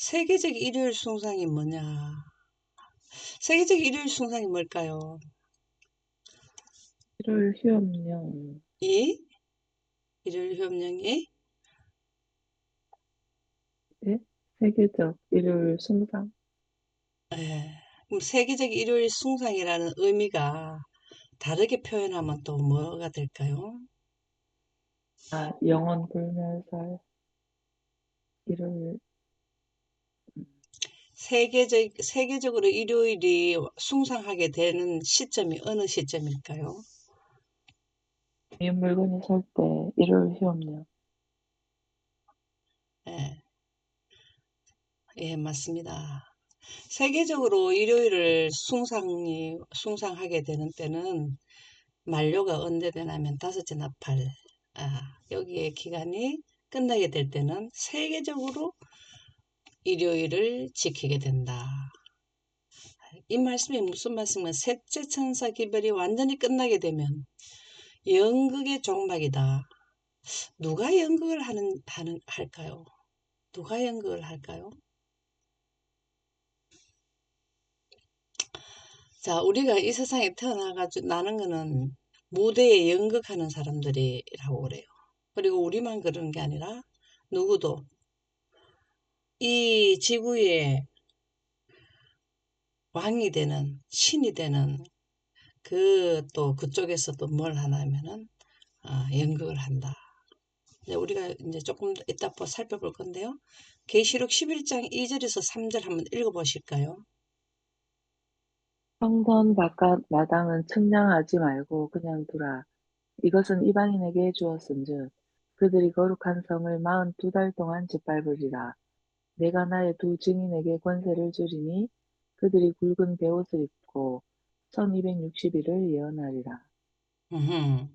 세계적 일요일 숭상이 뭐냐? 세계적 일요일 숭상이 뭘까요? 일요일 휴업령, 이 일요일 협령이 예? 세계적 일요일 숭상, 예. 그럼 세계적 일요일 숭상이라는 의미가 다르게 표현하면 또 뭐가 될까요? 영원 불멸설, 일요일, 세계적으로 일요일이 숭상하게 되는 시점이 어느 시점일까요? 민 물건이 설 때, 일요일 휴업령, 예, 예, 맞습니다. 세계적으로 일요일을 숭상하게 되는 때는 만료가 언제 되냐면 다섯째 나팔, 여기에 기간이 끝나게 될 때는 세계적으로 일요일을 지키게 된다. 이 말씀이 무슨 말씀이냐? 셋째 천사 기별이 완전히 끝나게 되면 연극의 종막이다. 누가 연극을 할까요? 누가 연극을 할까요? 자, 우리가 이 세상에 태어나가지고 나는 거는 무대에 연극하는 사람들이라고 그래요. 그리고 우리만 그런 게 아니라 누구도 이 지구의 왕이 되는 신이 되는 또 그쪽에서도 뭘 하냐면은 연극을 한다. 이제 우리가 이제 조금 이따 살펴볼 건데요. 계시록 11장 2절에서 3절 한번 읽어보실까요? 성전 바깥 마당은 측량하지 말고 그냥 두라. 이것은 이방인에게 주었은즉 그들이 거룩한 성을 42달 동안 짓밟으리라. 내가 나의 두 증인에게 권세를 주리니 그들이 굵은 베옷을 입고 1260일을 예언하리라. 음흠.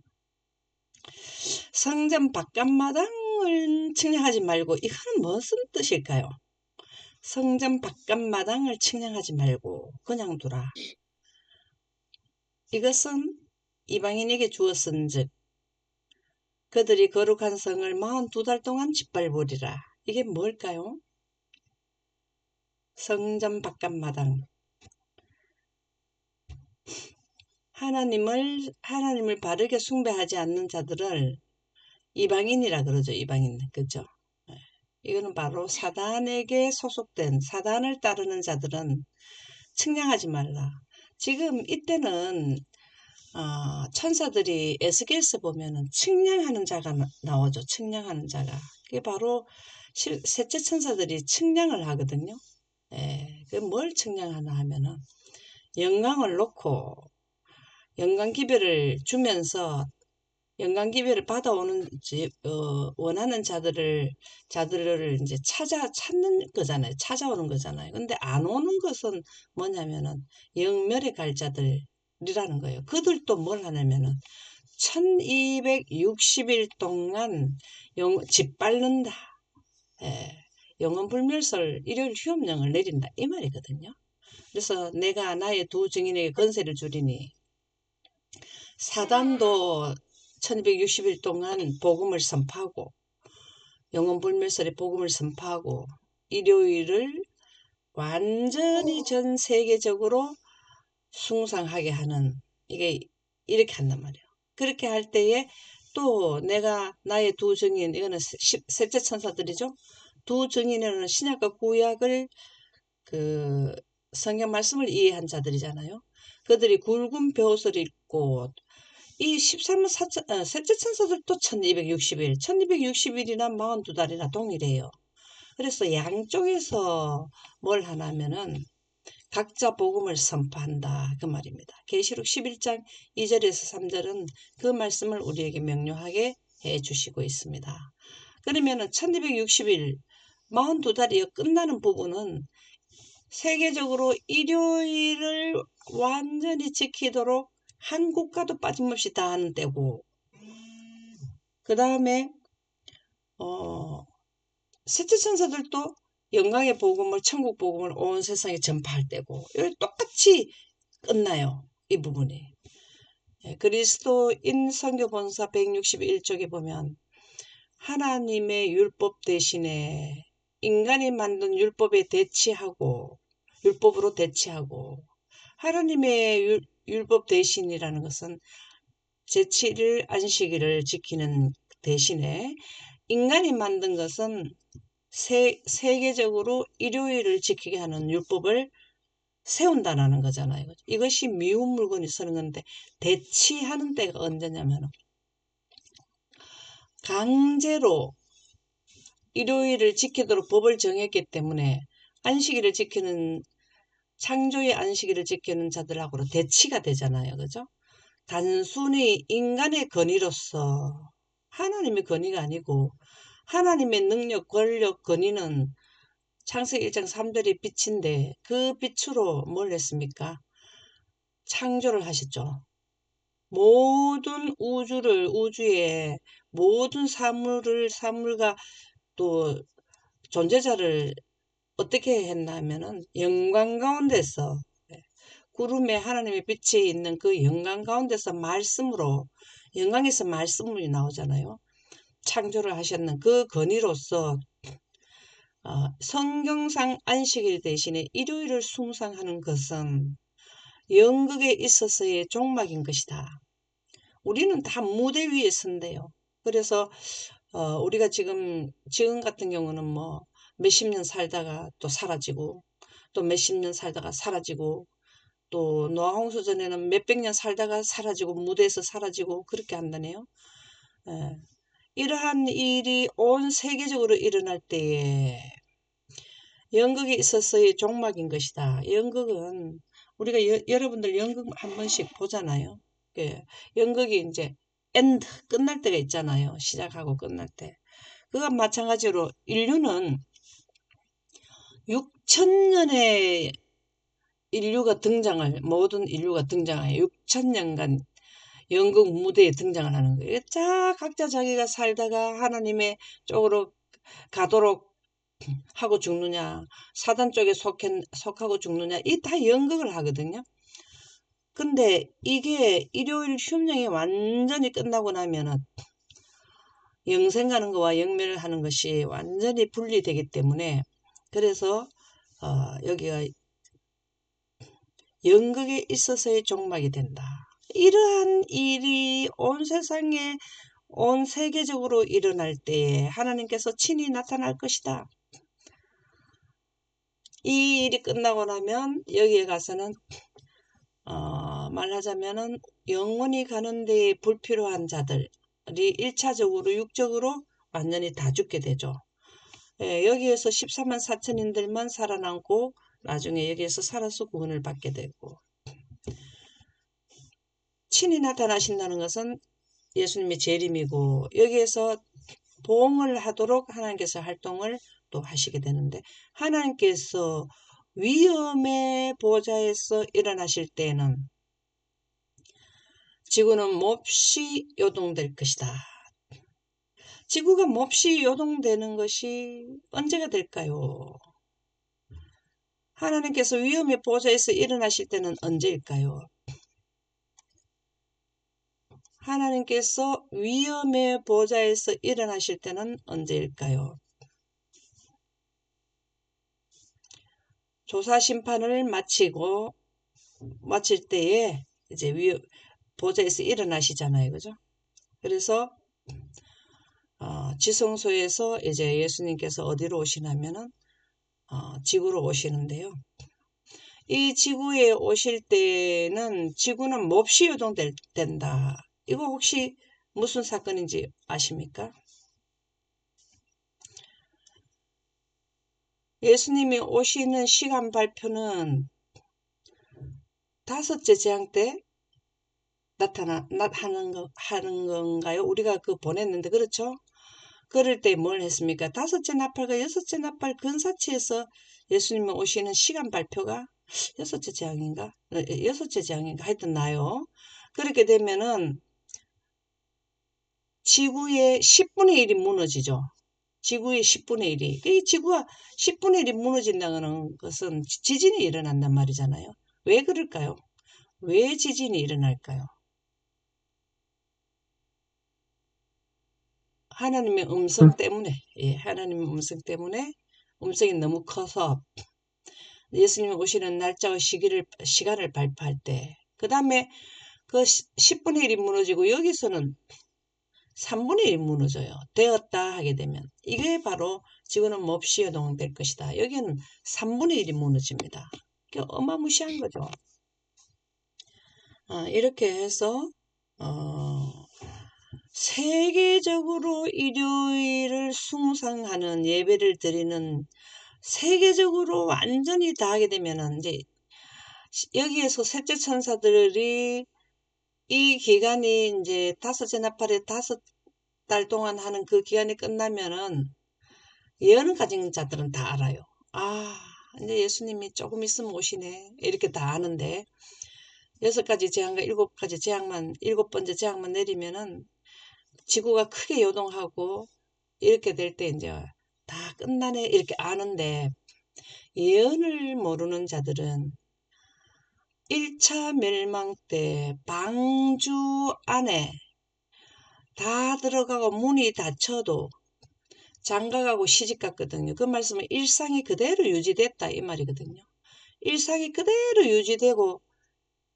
성전 바깥마당을 측량하지 말고 이거는 무슨 뜻일까요? 성전 바깥마당을 측량하지 말고 그냥 두라. 이것은 이방인에게 주었은즉 그들이 거룩한 성을 42달 동안 짓밟으리라. 이게 뭘까요? 성전 바깥마당. 하나님을 바르게 숭배하지 않는 자들을 이방인이라 그러죠. 이방인. 그죠? 예. 이거는 바로 사단에게 소속된 사단을 따르는 자들은 측량하지 말라. 지금 이때는 천사들이 에스겔서 보면은 측량하는 자가 나오죠. 측량하는 자가. 그게 바로 셋째 천사들이 측량을 하거든요. 예, 그뭘 측량하나 하면은 영광을 놓고 영광 기별을 주면서 영광 기별을 받아오는 원하는 자들을 이제 찾는 거잖아요. 찾아오는 거잖아요. 근데 안 오는 것은 뭐냐면은 영멸에 갈 자들이라는 거예요. 그들도 뭘 하냐면은 1260일 동안 짓밟는다. 예, 영원불멸설 일요일 휴업령을 내린다. 이 말이거든요. 그래서 내가 나의 두 증인에게 권세를 주리니 사단도 1260일 동안 복음을 선포하고 영원불멸설의 복음을 선포하고 일요일을 완전히 전 세계적으로 숭상하게 하는 이게 이렇게 한단 말이에요. 그렇게 할 때에 또 내가 나의 두 증인 이거는 셋째 천사들이죠. 두 증인은 신약과 구약을 그 성경 말씀을 이해한 자들이잖아요. 그들이 굵은 벼옷을 입고 이 13은 셋째 천사들도 1260일, 1260일이나 42달이나 동일해요. 그래서 양쪽에서 뭘 하냐면은 각자 복음을 선포한다 그 말입니다. 계시록 11장 2절에서 3절은 그 말씀을 우리에게 명료하게 해 주시고 있습니다. 그러면은 1260일 42달이 끝나는 부분은 세계적으로 일요일을 완전히 지키도록 한 국가도 빠짐없이 다 하는 때고 그 다음에 어, 셋째 천사들도 영광의 복음을 천국 복음을 온 세상에 전파할 때고 이렇게 똑같이 끝나요. 이 부분이. 예, 그리스도인 선교 본사 161쪽에 보면 하나님의 율법 대신에 인간이 만든 율법에 대치하고 율법으로 대치하고 하나님의 율법 대신이라는 것은 제7일 안식일을 지키는 대신에 인간이 만든 것은 세계적으로 일요일을 지키게 하는 율법을 세운다는 거잖아요. 이것이 미운 물건이 서는 건데 대치하는 때가 언제냐면 강제로 일요일을 지키도록 법을 정했기 때문에 안식일을 지키는 창조의 안식일을 지키는 자들하고 대치가 되잖아요. 그죠? 단순히 인간의 권위로서 하나님의 권위가 아니고 하나님의 능력, 권력, 권위는 창세기 1장 3절의 빛인데 그 빛으로 뭘 했습니까? 창조를 하셨죠. 모든 우주의 모든 사물과 또 존재자를 어떻게 했나 하면은 영광 가운데서 구름에 하나님의 빛이 있는 그 영광 가운데서 말씀으로 영광에서 말씀이 나오잖아요. 창조를 하셨는 그 권위로서 성경상 안식일 대신에 일요일을 숭상하는 것은 연극에 있어서의 종말인 것이다. 우리는 다 무대 위에 선대요. 그래서 우리가 지금 같은 경우는 뭐 몇십 년 살다가 또 사라지고 또 몇십 년 살다가 사라지고 또 노아홍수 전에는 몇백 년 살다가 사라지고 무대에서 사라지고 그렇게 한다네요. 예. 이러한 일이 온 세계적으로 일어날 때에 연극에 있어서의 종막인 것이다. 연극은 우리가 여러분들 연극 한 번씩 보잖아요. 예. 연극이 이제 엔드 끝날 때가 있잖아요. 시작하고 끝날 때. 그와 마찬가지로 인류는 6천년의 모든 인류가 등장해요. 6천년간 연극 무대에 등장을 하는 거예요. 각자 자기가 살다가 하나님의 쪽으로 가도록 하고 죽느냐, 사단 쪽에 속하고 죽느냐, 이 다 연극을 하거든요. 근데 이게 일요일 휴명이 완전히 끝나고 나면은 영생 가는 거와 영멸을 하는 것이 완전히 분리되기 때문에 그래서 여기가 연극에 있어서의 종막이 된다. 이러한 일이 온 세상에 온 세계적으로 일어날 때에 하나님께서 친히 나타날 것이다. 이 일이 끝나고 나면 여기에 가서는 말하자면은 영원히 가는 데에 불필요한 자들이 1차적으로 육적으로 완전히 다 죽게 되죠. 예, 여기에서 14만 4천인들만 살아남고 나중에 여기에서 살아서 구원을 받게 되고 친히 나타나신다는 것은 예수님의 재림이고 여기에서 보응을 하도록 하나님께서 활동을 또 하시게 되는데 하나님께서 위험의 보좌에서 일어나실 때에는 지구는 몹시 요동될 것이다. 지구가 몹시 요동되는 것이 언제가 될까요? 하나님께서 위험의 보좌에서 일어나실 때는 언제일까요? 하나님께서 위험의 보좌에서 일어나실 때는 언제일까요? 조사 심판을 마칠 때에 이제 보좌에서 일어나시잖아요. 그죠? 그래서 지성소에서 이제 예수님께서 어디로 오시냐면은 지구로 오시는데요. 이 지구에 오실 때는 지구는 몹시 요동된다. 이거 혹시 무슨 사건인지 아십니까? 예수님이 오시는 시간 발표는 다섯째 재앙 때 하는 건가요? 우리가 보냈는데, 그렇죠? 그럴 때 뭘 했습니까? 다섯째 나팔과 여섯째 나팔 근사치에서 예수님이 오시는 시간 발표가 여섯째 재앙인가? 여섯째 재앙인가? 하여튼 나요. 그렇게 되면은 지구의 10분의 1이 무너지죠. 지구의 10분의 1이. 이 지구가 10분의 1이 무너진다는 것은 지진이 일어난단 말이잖아요. 왜 그럴까요? 왜 지진이 일어날까요? 하나님의 음성 때문에, 예, 하나님의 음성 때문에 음성이 너무 커서 예수님이 오시는 날짜와 시간을 발표할 때, 그 다음에 그 10분의 1이 무너지고 여기서는 3분의 1이 무너져요. 되었다 하게 되면. 이게 바로 지구는 몹시 요동될 것이다. 여기는 3분의 1이 무너집니다. 어마무시한 거죠. 이렇게 해서 세계적으로 일요일을 숭상하는 예배를 드리는, 세계적으로 완전히 다 하게 되면은 이제 여기에서 셋째 천사들이 이 기간이 이제 다섯 제나팔에 5달 동안 하는 그 기간이 끝나면은 예언을 가진 자들은 다 알아요. 아, 이제 예수님이 조금 있으면 오시네. 이렇게 다 아는데 6가지 재앙과 7가지 재앙만, 7번째 재앙만 내리면은 지구가 크게 요동하고 이렇게 될 때 이제 다 끝나네 이렇게 아는데, 예언을 모르는 자들은 1차 멸망 때 방주 안에 다 들어가고 문이 닫혀도 장가가고 시집갔거든요. 그 말씀은 일상이 그대로 유지됐다 이 말이거든요. 일상이 그대로 유지되고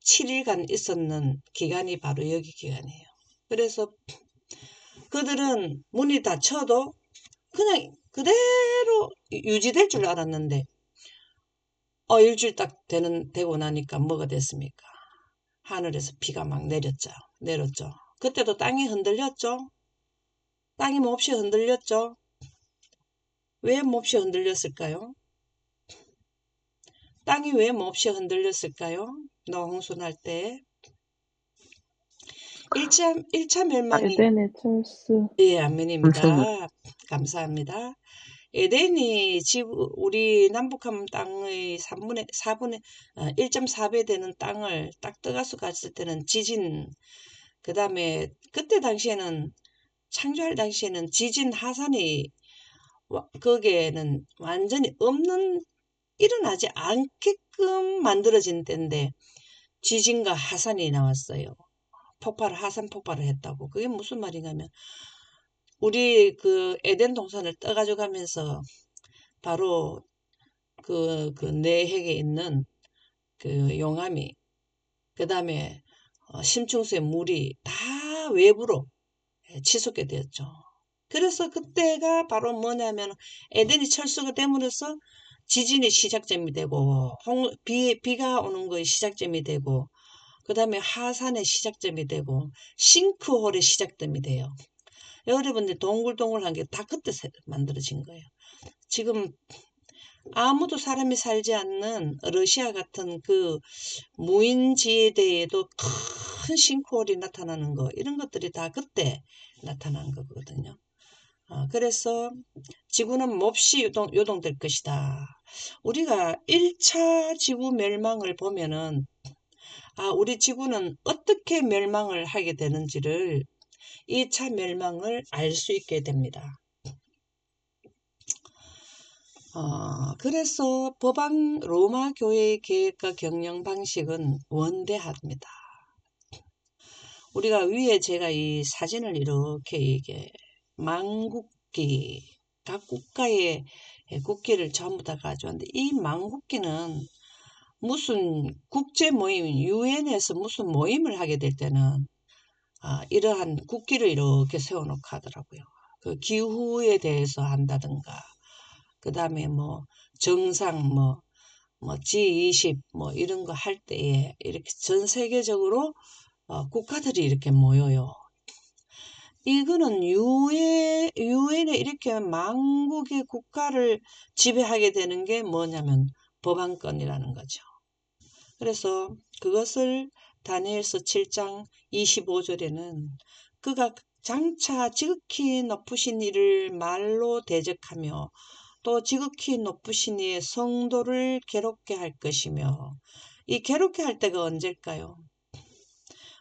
7일간 있었는 기간이 바로 여기 기간이에요. 그래서 그들은 문이 닫혀도 그냥 그대로 유지될 줄 알았는데 일주일 딱 되고 나니까 뭐가 됐습니까? 하늘에서 비가 막 내렸죠. 그때도 땅이 흔들렸죠. 땅이 몹시 흔들렸죠. 왜 몹시 흔들렸을까요? 땅이 왜 몹시 흔들렸을까요? 노홍수 날 때. 1차 멸망이, 에덴의 철수. 예, 감사합니다. 아멘입니다. 감사합니다. 에덴이 우리 남북한 땅의 4분의 1.4배 되는 땅을 딱 떠가서 갔을 때는 지진, 그 다음에 그때 당시에는, 창조할 당시에는 지진 하산이 거기에는 완전히 없는, 일어나지 않게끔 만들어진 때인데 지진과 하산이 나왔어요. 하산 폭발을 했다고. 그게 무슨 말이냐면 우리 그 에덴 동산을 떠가지고 가면서 바로 그 내핵에 있는 그 용암이, 그 다음에 심층수의 물이 다 외부로 치솟게 되었죠. 그래서 그때가 바로 뭐냐면 에덴이 철수가 됨으로써 지진이 시작점이 되고 비가 오는 거의 시작점이 되고, 그 다음에 하산의 시작점이 되고 싱크홀의 시작점이 돼요. 여러분들 동글동글한 게 다 그때 만들어진 거예요. 지금 아무도 사람이 살지 않는 러시아 같은 그 무인지대에도 큰 싱크홀이 나타나는 거, 이런 것들이 다 그때 나타난 거거든요. 그래서 지구는 몹시 요동될 것이다. 우리가 1차 지구 멸망을 보면은 우리 지구는 어떻게 멸망을 하게 되는지를, 2차 멸망을 알 수 있게 됩니다. 그래서 법왕 로마 교회의 계획과 경영 방식은 원대합니다. 우리가 위에 제가 이 사진을 이렇게 이게 망국기, 각 국가의 국기를 전부 다 가져왔는데, 이 망국기는 무슨 국제 모임, 유엔에서 무슨 모임을 하게 될 때는 이러한 국기를 이렇게 세워놓고 하더라고요. 그 기후에 대해서 한다든가, 그 다음에 뭐 정상 뭐 G20 뭐 이런 거 할 때에 이렇게 전 세계적으로 국가들이 이렇게 모여요. 이거는 유엔에 이렇게 만국의 국가를 지배하게 되는 게 뭐냐면 법안권이라는 거죠. 그래서 그것을 다니엘서 7장 25절에는 그가 장차 지극히 높으신 이를 말로 대적하며 또 지극히 높으신 이의 성도를 괴롭게 할 것이며, 이 괴롭게 할 때가 언제일까요?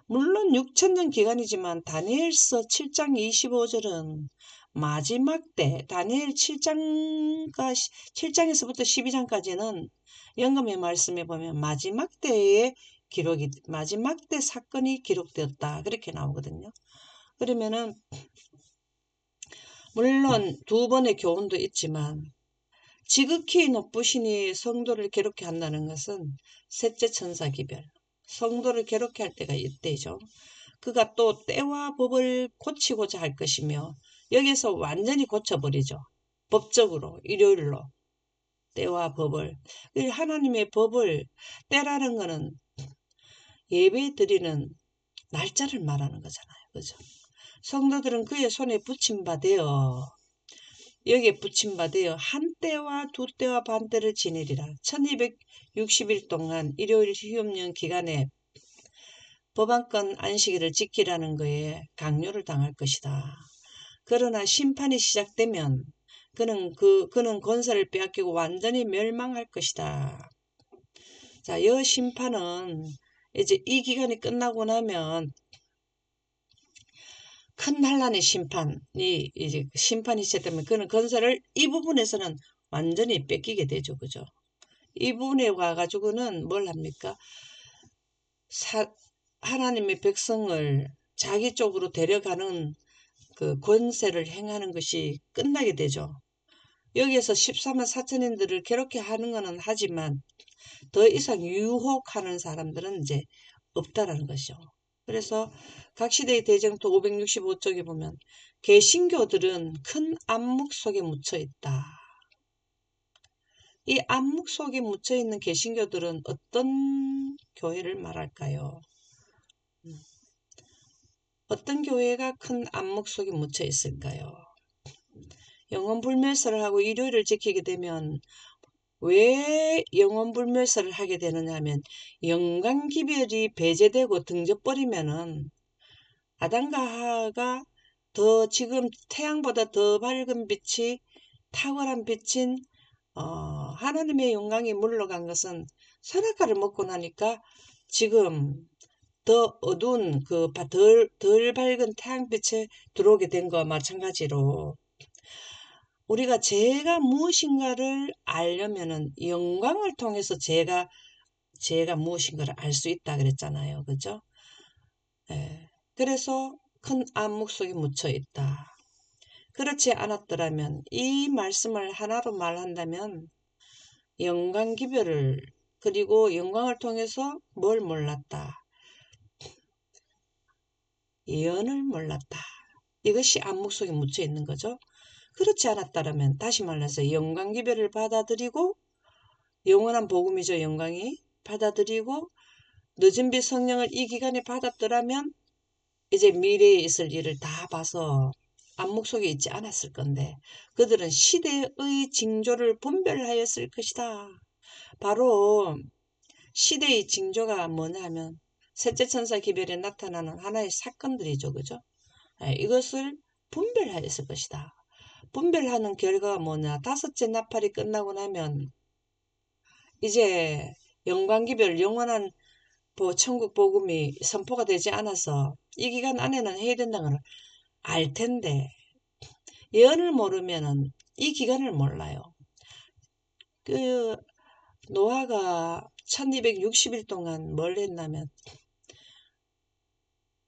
물론 6천년 기간이지만 다니엘서 7장 25절은 마지막 때, 다니엘 7장에서부터 12장까지는 영감의 말씀에 보면 마지막 때의 마지막 때 사건이 기록되었다, 그렇게 나오거든요. 그러면은 물론 두 번의 교훈도 있지만 지극히 높으시니 성도를 괴롭게 한다는 것은 셋째 천사 기별. 성도를 괴롭게 할 때가 이때죠. 그가 또 때와 법을 고치고자 할 것이며 여기서 완전히 고쳐버리죠. 법적으로 일요일로 때와 법을. 하나님의 법을 때라는 것은 예배 드리는 날짜를 말하는 거잖아요. 그죠? 성도들은 그의 손에 붙임 바 되어 여기에 붙임 바 되어 한 때와 두 때와 반 때를 지내리라. 1260일 동안 일요일 휴업령 기간에 법안권 안식일을 지키라는 거에 강요를 당할 것이다. 그러나 심판이 시작되면 그는 권세를 빼앗기고 완전히 멸망할 것이다. 자, 이 심판은 이제 이 기간이 끝나고 나면 큰 환란의 심판이 이제 심판이 시작되면 그는 권세를 이 부분에서는 완전히 뺏기게 되죠. 그죠? 이 부분에 와가지고는 뭘 합니까? 하나님의 백성을 자기 쪽으로 데려가는 그 권세를 행하는 것이 끝나게 되죠. 여기에서 14만 4천인들을 괴롭게 하는 것은 하지만 더 이상 유혹하는 사람들은 이제 없다라는 것이죠. 그래서 각 시대의 대정토 565쪽에 보면 개신교들은 큰 암묵 속에 묻혀 있다. 이 암묵 속에 묻혀 있는 개신교들은 어떤 교회를 말할까요? 어떤 교회가 큰 암묵 속에 묻혀 있을까요? 영혼불멸설을 하고 일요일을 지키게 되면 왜 영혼불멸설을 하게 되느냐 하면 영광기별이 배제되고 등져버리면은 아담과 하와가 더 지금 태양보다 더 밝은 빛이 탁월한 빛인 하나님의 영광이 물러간 것은 선악과를 먹고 나니까 지금 더 어두운 덜 밝은 태양빛에 들어오게 된 거와 마찬가지로 우리가 죄가 무엇인가를 알려면은 영광을 통해서 죄가 무엇인가를 알 수 있다 그랬잖아요. 그죠? 예. 그래서 큰 암묵 속에 묻혀 있다. 그렇지 않았더라면 이 말씀을 하나로 말한다면 영광 기별을 그리고 영광을 통해서 뭘 몰랐다. 예언을 몰랐다. 이것이 암묵 속에 묻혀 있는 거죠. 그렇지 않았다면 다시 말해서 영광 기별을 받아들이고 영원한 복음이죠. 영광이 받아들이고 늦은 빛 성령을 이 기간에 받았더라면 이제 미래에 있을 일을 다 봐서 안목 속에 있지 않았을 건데 그들은 시대의 징조를 분별하였을 것이다. 바로 시대의 징조가 뭐냐 하면 셋째 천사 기별에 나타나는 하나의 사건들이죠. 그죠? 이것을 분별하였을 것이다. 분별하는 결과가 뭐냐. 다섯째 나팔이 끝나고 나면 이제 영광기별 영원한 천국 복음이 선포가 되지 않아서 이 기간 안에는 해야 된다는 걸 알 텐데 예언을 모르면은 이 기간을 몰라요. 그 노아가 1260일 동안 뭘 했냐면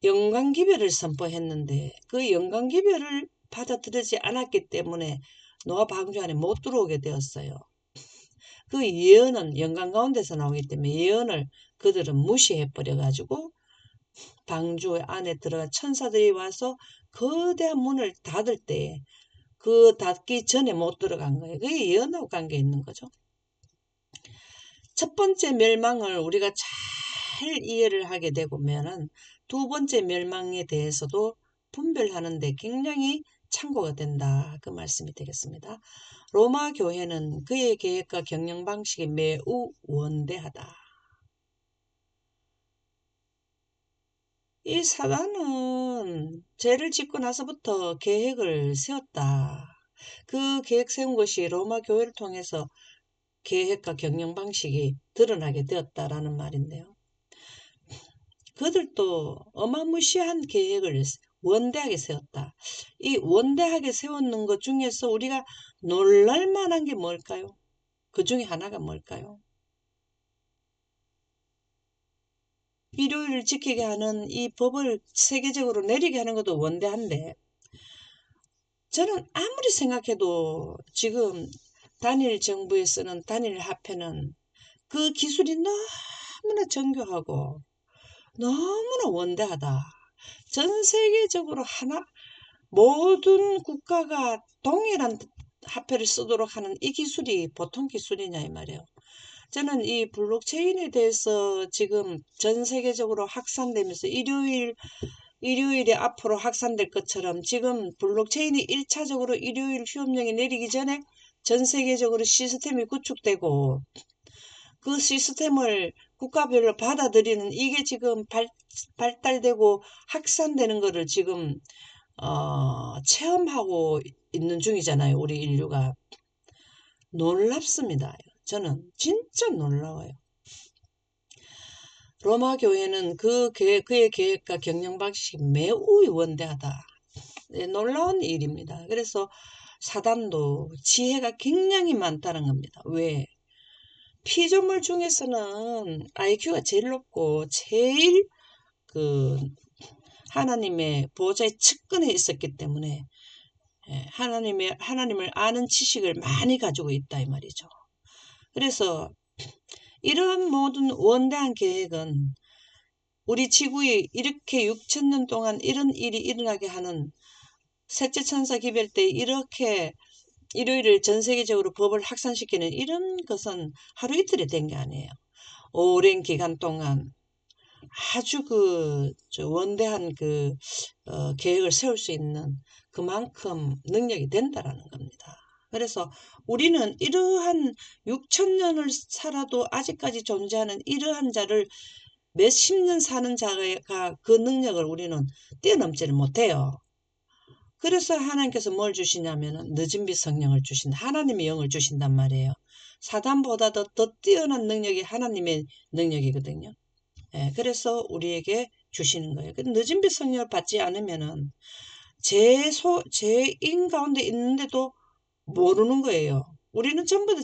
영광기별을 선포했는데 그 영광기별을 받아들이지 않았기 때문에 노아 방주 안에 못 들어오게 되었어요. 그 예언은 영광 가운데서 나오기 때문에 예언을 그들은 무시해 버려가지고 방주 안에 들어가 천사들이 와서 거대한 문을 닫을 때 그 닫기 전에 못 들어간 거예요. 그게 예언하고 관계 있는 거죠. 첫 번째 멸망을 우리가 잘 이해를 하게 되면은 두 번째 멸망에 대해서도 분별하는데 굉장히 참고가 된다. 그 말씀이 되겠습니다. 로마 교회는 그의 계획과 경영 방식이 매우 원대하다. 이 사단은 죄를 짓고 나서부터 계획을 세웠다. 그 계획 세운 것이 로마 교회를 통해서 계획과 경영 방식이 드러나게 되었다라는 말인데요. 그들도 어마무시한 계획을 원대하게 세웠다. 이 원대하게 세웠는 것 중에서 우리가 놀랄 만한 게 뭘까요? 그 중에 하나가 뭘까요? 일요일을 지키게 하는 이 법을 세계적으로 내리게 하는 것도 원대한데 저는 아무리 생각해도 지금 단일 정부에 쓰는 단일 화폐는 그 기술이 너무나 정교하고 너무나 원대하다. 전 세계적으로 모든 국가가 동일한 화폐를 쓰도록 하는 이 기술이 보통 기술이냐 이 말이에요. 저는 이 블록체인에 대해서 지금 전 세계적으로 확산되면서 일요일에 앞으로 확산될 것처럼 지금 블록체인이 1차적으로 일요일 휴업령이 내리기 전에 전 세계적으로 시스템이 구축되고 그 시스템을 국가별로 받아들이는 이게 지금 발달되고 확산되는 거를 지금 체험하고 있는 중이잖아요. 우리 인류가. 놀랍습니다. 저는 진짜 놀라워요. 로마 교회는 그의 계획과 경영 방식이 매우 원대하다. 네, 놀라운 일입니다. 그래서 사단도 지혜가 굉장히 많다는 겁니다. 왜? 피조물 중에서는 IQ가 제일 높고 제일 그 하나님의 보호자의 측근에 있었기 때문에 하나님을 아는 지식을 많이 가지고 있다 이 말이죠. 그래서 이러한 모든 원대한 계획은 우리 지구에 이렇게 6천년 동안 이런 일이 일어나게 하는 셋째 천사 기별 때 이렇게 일요일을 전 세계적으로 법을 확산시키는 이런 것은 하루 이틀에 된 게 아니에요. 오랜 기간 동안 아주 원대한 계획을 세울 수 있는 그만큼 능력이 된다라는 겁니다. 그래서 우리는 이러한 6천 년을 살아도 아직까지 존재하는 이러한 자를 몇십 년 사는 자가 그 능력을 우리는 뛰어넘지를 못해요. 그래서 하나님께서 뭘 주시냐면은 늦은 빛 성령을 주신다. 하나님의 영을 주신단 말이에요. 사단보다 더 뛰어난 능력이 하나님의 능력이거든요. 그래서 우리에게 주시는 거예요. 늦은 빛 성령을 받지 않으면은 제 인 가운데 있는데도 모르는 거예요. 우리는 전부 다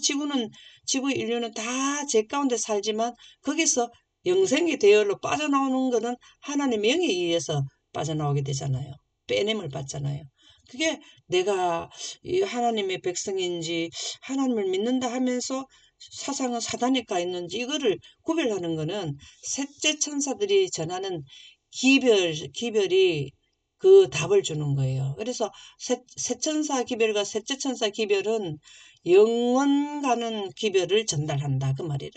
지구 인류는 다 제 가운데 살지만 거기서 영생의 대열로 빠져나오는 거는 하나님의 영에 의해서 빠져나오게 되잖아요. 빼냄을 받잖아요. 그게 내가 이 하나님의 백성인지 하나님을 믿는다 하면서 사상은 사단에 가 있는지 이거를 구별하는 거는 셋째 천사들이 전하는 기별이 그 답을 주는 거예요. 그래서 세천사 기별과 셋째 천사 기별은 영원 가는 기별을 전달한다. 그 말이에요.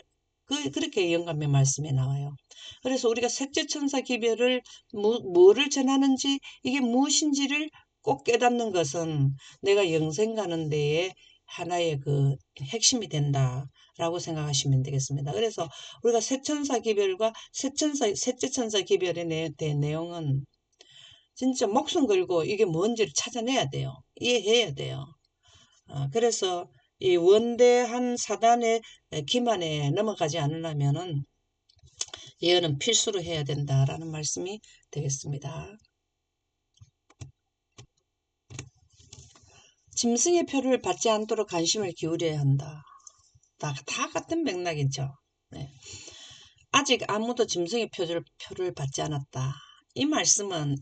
그렇게 영감의 말씀에 나와요. 그래서 우리가 셋째 천사 기별을 뭐를 전하는지 이게 무엇인지를 꼭 깨닫는 것은 내가 영생 가는 데에 하나의 그 핵심이 된다라고 생각하시면 되겠습니다. 그래서 우리가 세천사 기별과 셋째 천사 기별에 대한 내용은 진짜 목숨 걸고 이게 뭔지를 찾아내야 돼요. 이해해야 돼요. 그래서 이 원대한 사단의 기만에 넘어가지 않으려면은 예언은 필수로 해야 된다라는 말씀이 되겠습니다. 짐승의 표를 받지 않도록 관심을 기울여야 한다. 다 같은 맥락이죠. 네. 아직 아무도 짐승의 표를 받지 않았다. 이 말씀은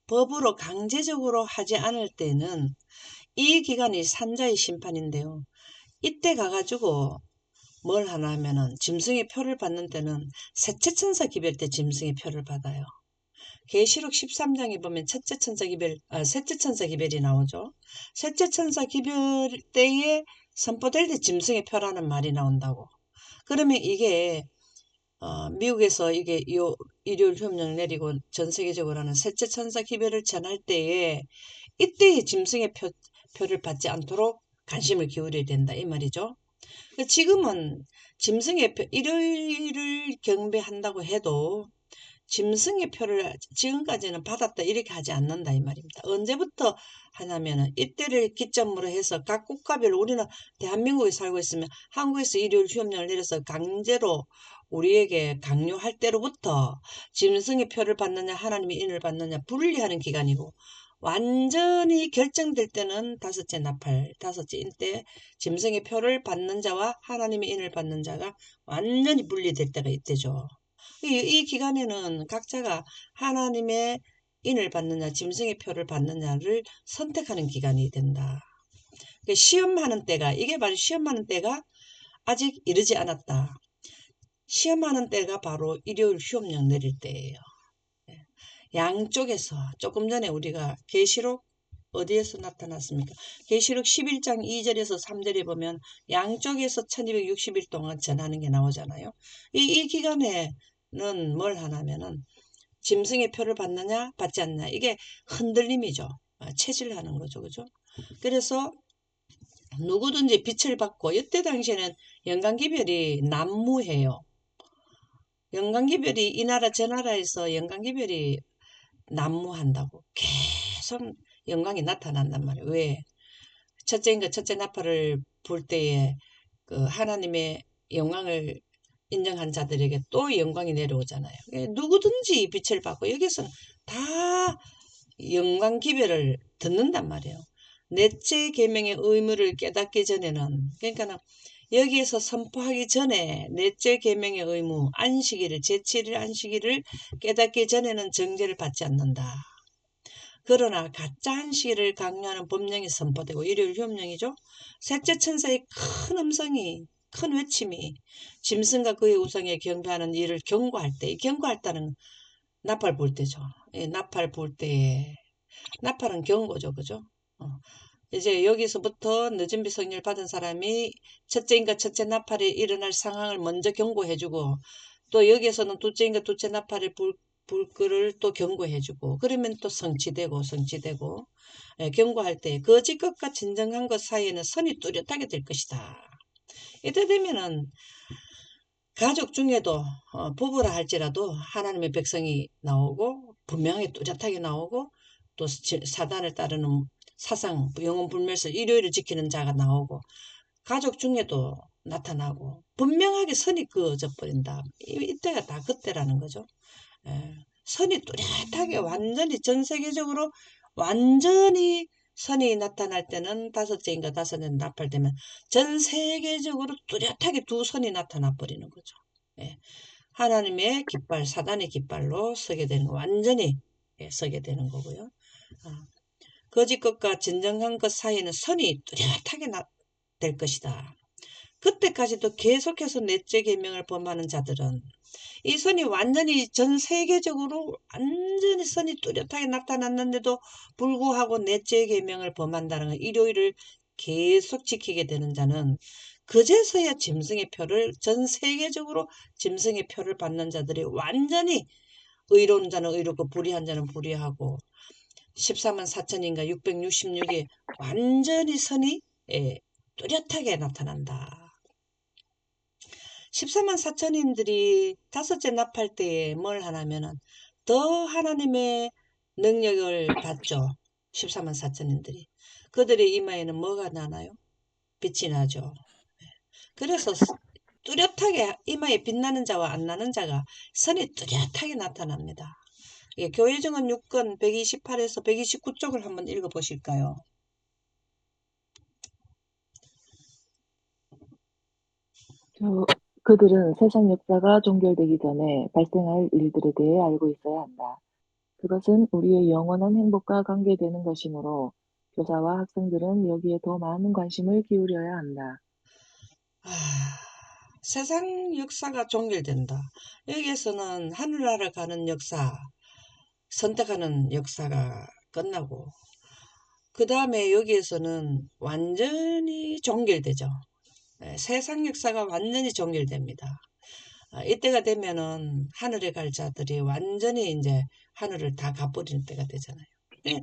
법으로 강제적으로 하지 않을 때는 이 기간이 산자의 심판인데요. 이때 가가지고 뭘 하나 하면은 짐승의 표를 받는 때는 셋째 천사 기별 때 짐승의 표를 받아요. 계시록 13장에 보면 셋째 천사 기별이 나오죠. 셋째 천사 기별 때에 선포될 때 짐승의 표라는 말이 나온다고. 그러면 이게 미국에서 이게 일요일 휴업령 내리고 전 세계적으로 하는 셋째 천사 기별을 전할 때에 이때의 짐승의 표를 받지 않도록 관심을 기울여야 된다 이 말이죠. 지금은 짐승의 표, 일요일을 경배한다고 해도 짐승의 표를 지금까지는 받았다 이렇게 하지 않는다 이 말입니다. 언제부터 하냐면은 이때를 기점으로 해서 각 국가별로 우리는 대한민국에 살고 있으면 한국에서 일요일 휴업령을 내려서 강제로 우리에게 강요할 때로부터 짐승의 표를 받느냐 하나님의 인을 받느냐 분리하는 기간이고 완전히 결정될 때는 다섯째 인때 짐승의 표를 받는 자와 하나님의 인을 받는 자가 완전히 분리될 때가 이때죠. 이 기간에는 각자가 하나님의 인을 받느냐 짐승의 표를 받느냐를 선택하는 기간이 된다. 시험하는 때가, 이게 바로 시험하는 때가 아직 이르지 않았다. 시험하는 때가 바로 일요일 휴업령 내릴 때예요. 양쪽에서 조금 전에 우리가 계시록 어디에서 나타났습니까? 계시록 11장 2절에서 3절에 보면 양쪽에서 1260일 동안 전하는 게 나오잖아요. 이 기간에는 뭘 하냐면은 짐승의 표를 받느냐 받지 않느냐, 이게 흔들림이죠. 체질하는 거죠. 그죠? 그래서 누구든지 빛을 받고, 이때 당시에는 연간기별이 난무해요. 연간기별이 이 나라 저 나라에서 연간기별이 난무한다고 계속 영광이 나타난단 말이에요. 왜? 첫째인가 첫째 나팔을 불 때에 그 하나님의 영광을 인정한 자들에게 또 영광이 내려오잖아요. 누구든지 빛을 받고, 여기서는 다 영광 기별을 듣는단 말이에요. 넷째 계명의 의무를 깨닫기 전에는, 그러니까 여기에서 선포하기 전에 넷째 계명의 의무 안식일을, 제7일 안식일을 깨닫기 전에는 정죄를 받지 않는다. 그러나 가짜 안식일을 강요하는 법령이 선포되고, 일요일 휴업령이죠. 셋째 천사의 큰 음성이, 큰 외침이 짐승과 그의 우상에 경배하는 이를 경고할 때, 이 경고할 때는 나팔 불 때죠. 예, 나팔 불 때에, 나팔은 경고죠. 그죠? 어. 이제 여기서부터 늦은 비성령을 받은 사람이 첫째인가 첫째 나팔이 일어날 상황을 먼저 경고해주고, 또 여기에서는 둘째인가 둘째 나팔을 불 거를 또 경고해주고, 그러면 또 성취되고, 예, 경고할 때 거짓 것과 진정한 것 사이에는 선이 뚜렷하게 될 것이다. 이때 되면은 가족 중에도 부부라 할지라도 하나님의 백성이 나오고, 분명히 뚜렷하게 나오고, 또 사단을 따르는 사상 영혼 불멸서 일요일을 지키는 자가 나오고, 가족 중에도 나타나고, 분명하게 선이 그어져 버린다. 이때가 다 그때라는 거죠. 예, 선이 뚜렷하게 완전히 전 세계적으로 완전히 선이 나타날 때는 다섯째인가 다섯째 나팔되면 전 세계적으로 뚜렷하게 두 선이 나타나 버리는 거죠. 예, 하나님의 깃발, 사단의 깃발로 서게 되는 거, 완전히 예, 서게 되는 거고요. 거짓 것과 진정한 것 사이에는 선이 뚜렷하게 될 것이다. 그때까지도 계속해서 넷째 계명을 범하는 자들은, 이 선이 완전히 전 세계적으로 완전히 선이 뚜렷하게 나타났는데도 불구하고 넷째 계명을 범한다는 건, 일요일을 계속 지키게 되는 자는 그제서야 짐승의 표를, 전 세계적으로 짐승의 표를 받는 자들이 완전히, 의로운 자는 의롭고 불의한 자는 불의하고 14만 4천인가 666이 완전히 선이 예, 뚜렷하게 나타난다. 14만 4천인들이 다섯째 납할 때에 뭘 하냐면은 더 하나님의 능력을 받죠. 14만 4천인들이. 그들의 이마에는 뭐가 나나요? 빛이 나죠. 그래서 뚜렷하게 이마에 빛나는 자와 안 나는 자가 선이 뚜렷하게 나타납니다. 예, 교회증언 6권 128에서 129쪽을 한번 읽어보실까요? 그들은 세상 역사가 종결되기 전에 발생할 일들에 대해 알고 있어야 한다. 그것은 우리의 영원한 행복과 관계되는 것이므로 교사와 학생들은 여기에 더 많은 관심을 기울여야 한다. 아, 세상 역사가 종결된다. 여기에서는 하늘나라 가는 역사, 선택하는 역사가 끝나고, 그 다음에 여기에서는 완전히 종결되죠. 예, 세상 역사가 완전히 종결됩니다. 이때가 되면은 하늘에 갈 자들이 완전히 이제 하늘을 다 가버리는 때가 되잖아요. 예,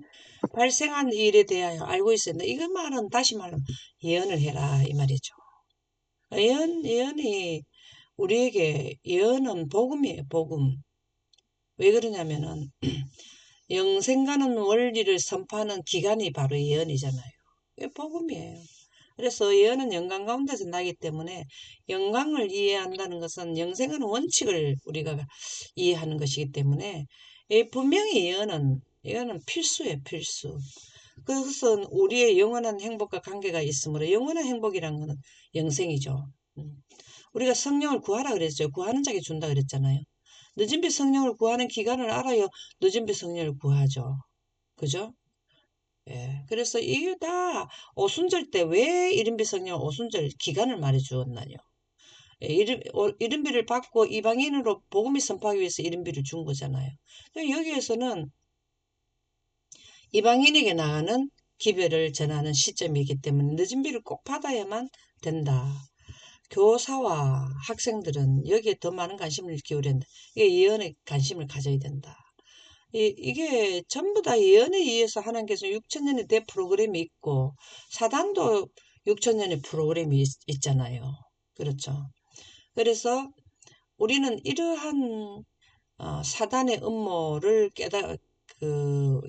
발생한 일에 대하여 알고 있어야 된다. 이것만은 다시 말하면 예언을 해라 이 말이죠. 예언이 우리에게, 예언은 복음이에요. 복음. 왜 그러냐면은 영생가는 원리를 선포하는 기간이 바로 예언이잖아요. 이게 복음이에요. 그래서 예언은 영광 가운데서 나기 때문에, 영광을 이해한다는 것은 영생하는 원칙을 우리가 이해하는 것이기 때문에, 분명히 예언은 필수예요. 필수. 그것은 우리의 영원한 행복과 관계가 있으므로, 영원한 행복이란 것은 영생이죠. 우리가 성령을 구하라 그랬죠. 구하는 자에게 준다 그랬잖아요. 늦은비 성령을 구하는 기간을 알아요. 늦은비 성령을 구하죠. 그죠? 예. 그래서 이게 다 오순절 때 왜 이른비 성령 오순절 기간을 말해 주었나요? 예, 이른비를 받고 이방인으로 복음을 선포하기 위해서 이른비를 준 거잖아요. 여기에서는 이방인에게 나가는 기별을 전하는 시점이기 때문에 늦은 비를 꼭 받아야만 된다. 교사와 학생들은 여기에 더 많은 관심을 기울여야 된다. 이게 예언에 관심을 가져야 된다. 이게 전부 다 예언에 의해서 하나님께서 6천년의 대 프로그램이 있고 사단도 6천년의 프로그램이 있잖아요. 그렇죠. 그래서 우리는 이러한 사단의 음모를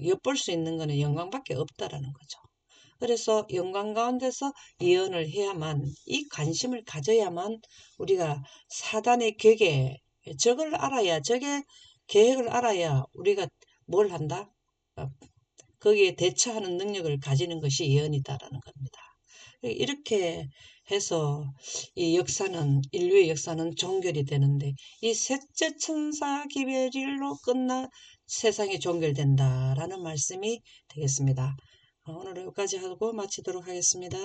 엿볼 수 있는 것은 영광밖에 없다라는 거죠. 그래서 영광 가운데서 예언을 해야만 이 관심을 가져야만 우리가 사단의 계획 적을 알아야 적의 계획을 알아야 우리가 뭘 한다? 어, 거기에 대처하는 능력을 가지는 것이 예언이다라는 겁니다. 이렇게 해서 이 역사는 인류의 역사는 종결이 되는데 이 셋째 천사 기별일로 끝나 세상이 종결된다라는 말씀이 되겠습니다. 오늘 여기까지 하고 마치도록 하겠습니다.